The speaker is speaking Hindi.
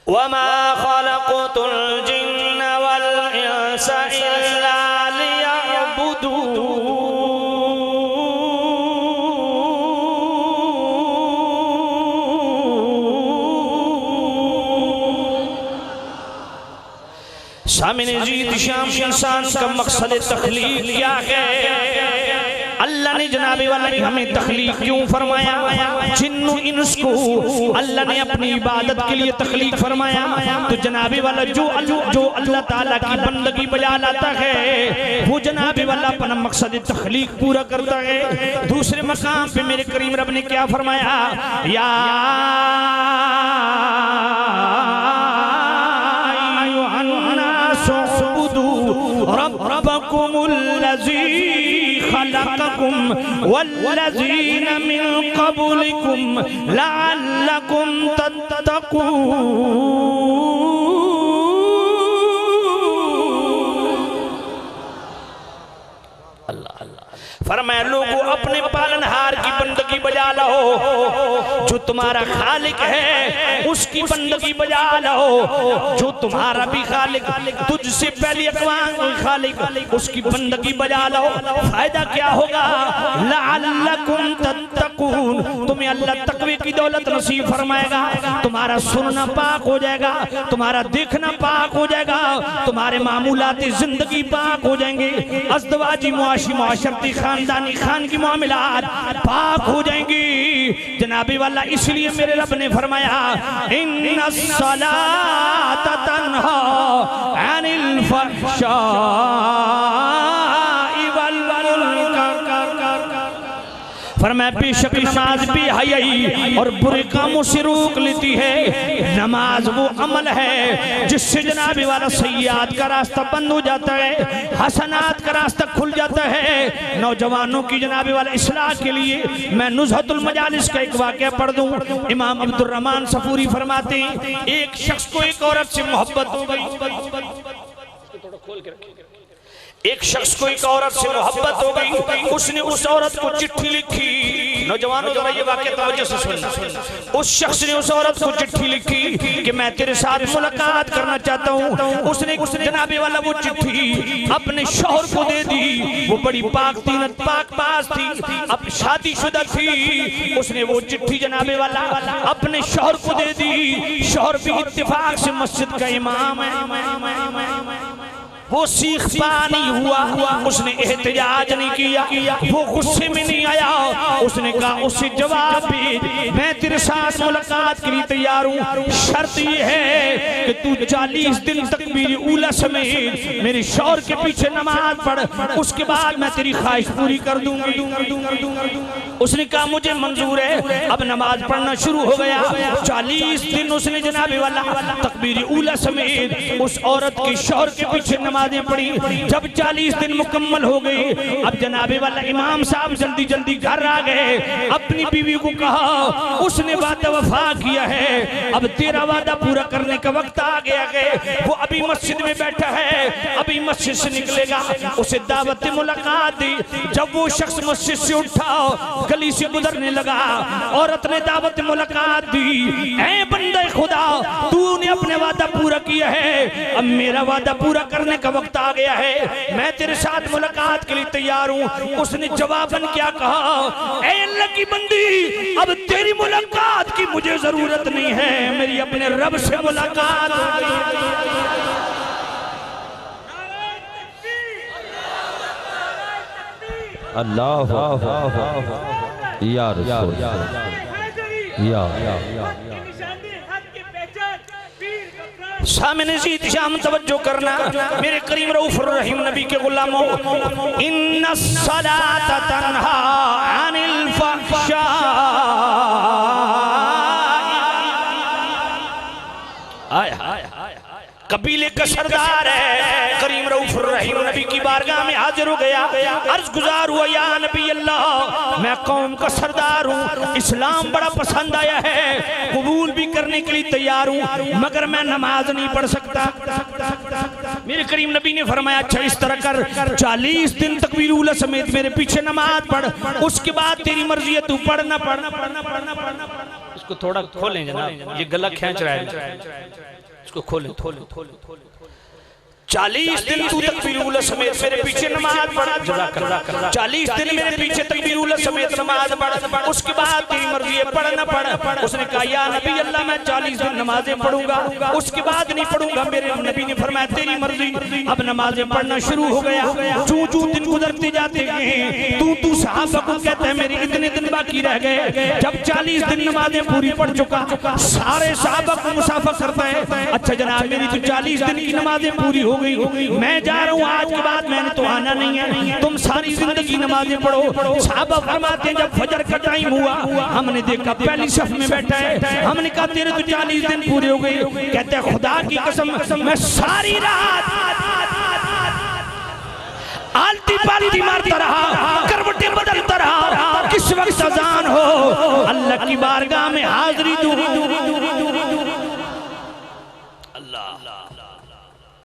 वमा खलक़तुल जिन्न वल इंस इल्ला लियअबुदून। सामने जीत शाम इंसान का मकसद तख्लीक क्या है? अल्लाह ने जनाबे वाला हमें तख्लीक क्यों फरमाया? जिन्नु इंस को अल्लाह ने अपनी इबादत के लिए तख्लीक फरमाया। तो जनाबे वाला जो अल्लाह ताला की बंदगी बजा लाता है वो जनाबे वाला अपना मकसद तख्लीक पूरा करता है। दूसरे मकाम पे मेरे करीम रब ने क्या फरमाया? या रब्बकुमुल्लज़ी खलक़कुम वल्लज़ीन मिन क़ब्लिकुम लअल्लकुम तत्तक़ून। अल्लाह फरमाया लोगों अपने पालनहार की बंदगी बजा लो, जो तुम्हारा खालिक है उसकी बंदगी बजा लो, जो तुम्हारा भी खालिक तुझसे पहले खालिक उसकी बंदगी बजा लो। फायदा क्या होगा? लअल्लकुम तत्तक़ून, तुम्हें अल्लाह तक़वे की दौलत नसीब फरमाएगा। तुम्हारा सुनना पाक हो जाएगा, तुम्हारा देखना पाक हो जाएगा, तुम्हारे मामूलाती जिंदगी पाक हो जाएंगे, अज़दवाजी मुआशरती खानदानी खान की मामलात पाक हो जाएंगी। जनाबी वाला इसलिए मेरे रब ने फरमाया इन्नस्सलात तन्हा अनिल फ़हशाइ वल मुनकर। फरमाया बेशक नमाज भी हयाई और बुरे कामों से रोक लेती है। नमाज वो अमल है जिससे जनाबी वाला सय्यात का रास्ता बंद हो जाता है, हसनात का रास्ता खुल जाता है। नौजवानों की जनाबी वाला इस्लाह के लिए मैं नुज़हतुल मजालिस का एक वाक़या पढ़ दूं। इमाम अब्दुर रहमान सफूरी फरमाते हैं एक शख्स को एक औरत से मोहब्बत हो गई। एक शख्स को एक औरत से मोहब्बत हो गई, उसने उस औरत को चिट्ठी लिखी। नौजवानों जरा ये वाक़या तवज्जो से सुनना। उस शख्स ने उस औरत को चिट्ठी लिखी कि मैं तेरे साथ मुलाकात करना चाहता हूँ। उसने जनाबे वाला वो चिट्ठी अपने शौहर को दे दी। वो बड़ी पाक पास थी, अब शादीशुदा थी। उसने वो चिट्ठी जनाबे वाला अपने शौहर को दे दी। शौहर भी इत्तेफाक से मस्जिद का इमाम है। वो सीखता नहीं हुआ, उसने एहतजाज नहीं किया, वो गुस्से में नहीं आया। उसने कहा उसे जवाब भी मैं तेरे साथ मुलाकात के लिए तैयार हूँ, शर्त ये है कि तू 40 दिन तक मेरी ऊला समेत मेरे शौहर के पीछे नमाज पढ़, उसके बाद मैं तेरी ख्वाहिश पूरी कर दूंगी। उसने कहा मुझे मंजूर है। अब नमाज पढ़ना शुरू हो गया। 40 दिन उसने जनाबे वाला तकबीर ऊला समेत उस औरत के शौहर के पीछे नमाजें पढ़ी। जब 40 दिन मुकम्मल हो गए, अब जनाबे वाला इमाम साहब जल्दी जल्दी घर आ गए। अपनी बीवी को कहा उसने वादा वफा किया है, अब तेरा वादा पूरा करने का वक्त आ गया है। वो अभी मस्जिद में बैठा है, अभी मस्जिद से निकलेगा। उसे दावत मुलाकात दी। जब वो शख्स मस्जिद से उठा, गली से गुजरने लगा, औरत ने दावत मुलाकात दी। ऐ बंदे खुदा, तूने अपने वादा पूरा किया है, अब मेरा वादा पूरा करने का वक्त आ गया है, मैं तेरे साथ मुलाकात के लिए तैयार हूँ। उसने जवाबन क्या कहा? ऐ अल्लाह की बंदी, अब तेरी मुलाकात की मुझे जरूरत नहीं है, मेरी अपने रब से मुलाकात हो गई। अल्लाह या रसूल या सामने जीत शाम तवज्जो करना मेरे करीम रऊफुर रहीम नबी के गुलामों। इन्नस्सलात तन्हा अनिल फ़हशाइ। कबीले का सरदार है, करीम रऊफुर रहीम नबी की बारगाह में हाजिर हो गया। अर्ज गुजार हुआ या नबी अल्लाह, मैं कौम का सरदार हूँ, इस्लाम बड़ा पसंद आया है, कबूल भी करने के लिए तैयार हूँ, मगर मैं नमाज नहीं पढ़ सकता। मेरे करीम नबी ने फरमाया अच्छा इस तरह कर, 40 दिन तकबीर उला समेत मेरे पीछे नमाज पढ़, उसके बाद तेरी मर्जी है तू पढ़ना पढ़ना पढ़ना पढ़ना पढ़ना। इसको थोड़ा खोलें जनाब, ये गला खींच रहा है, इसको खोलें। 40 दिन तू तकबीरुल समेत मेरे पीछे नमाज पढ़, 40 दिन मेरे पीछे तकबीरुल समेत नमाज पढ़, उसके बाद तेरी मर्जी है पढ़ ना पढ़। उसने कहा या नबी अल्लाह मैं 40 दिन नमाजें पढ़ूंगा, उसके बाद नहीं पढ़ूंगा। मेरे नबी ने फरमाया तेरी मर्जी। अब नमाजें पढ़ना शुरू हो गया। चूं चूं दिन गुजरते जाते हैं, तू सहाबा को कहता है मेरे इतने दिन बाकी रह गए। जब 40 दिन नमाजें पूरी पढ़ चुका, सारे सहाबा को मुसाफा करता है, अच्छा जनाब मेरी तो 40 दिन की नमाजें पूरी हो गई, मैं जा रहा हूँ, आज के बाद मैंने तो आना नहीं है, तुम सारी जिंदगी नमाजें पढ़ो। साहबा फरमाते हैं जब फजर का टाइम हुआ, हमने देखा पहली सफ में बैठा है, हमने कहा तेरे तो 40 दिन पूरे हो गए। कहते हैं खुदा की कसम मैं सारी रात आलती पालती मारता रहा, करवटें बदलता रहा, किस वक्त अजान हो अल्लाह की बारगाह में हाजिरी दूं। अल्लाह